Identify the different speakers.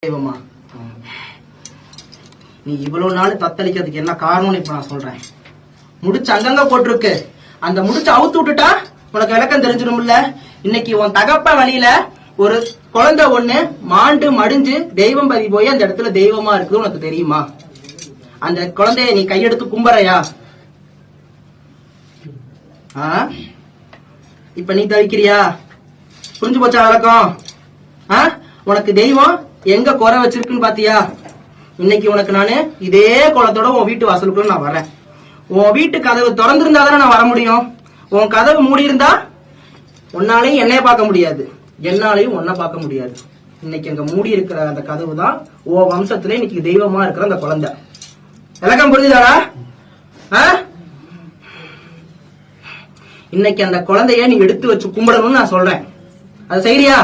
Speaker 1: தெய்வமா? நீ இவ்வளவு நாள் தத்தளிக்கிறதுக்கு என்ன காரணம்னு இப்ப நான் சொல்றேன். முடிச்சு அங்கங்க போட்டிருக்கு, அந்த முடிச்சு அவுத்து விட்டுட்டா உனக்கு விளக்கம் தெரிஞ்சிடும்ல. இன்னைக்கு உன் தகப்ப வழியில ஒரு குழந்தை ஒண்ணு மாண்டு மடிஞ்சு தெய்வம் பதி போய் அந்த இடத்துல தெய்வமா இருக்குது, உனக்கு தெரியுமா? அந்த குழந்தைய நீ கையெடுத்து கும்பறையா? இப்ப நீ தவிக்கிறியா? புரிஞ்சு போச்சா விளக்கம்? உனக்கு தெய்வம் எங்க குறை வச்சிருக்குன்னு பாத்தியா? இன்னைக்கு உனக்கு நானு இதே குளத்தோட உன் வீட்டு வாசலுக்குள்ள நான் வரேன். உன் வீட்டு கதவு திறந்திருந்தா தானே நான் வர முடியும். உன் கதவு மூடி இருந்தா உன்னாலையும் என்னைய பார்க்க முடியாது, என்னாலையும் உன்னை பார்க்க முடியாது. இன்னைக்கு அங்க மூடி இருக்கிற அந்த கதவு தான் உன் வம்சத்துல இன்னைக்கு தெய்வமா இருக்கிற அந்த குழந்தை. விளக்கம் புரிஞ்சுதாடா? இன்னைக்கு அந்த குழந்தைய நீ எடுத்து வச்சு கும்பிடணும்னு நான் சொல்றேன். அது செய்யறியா?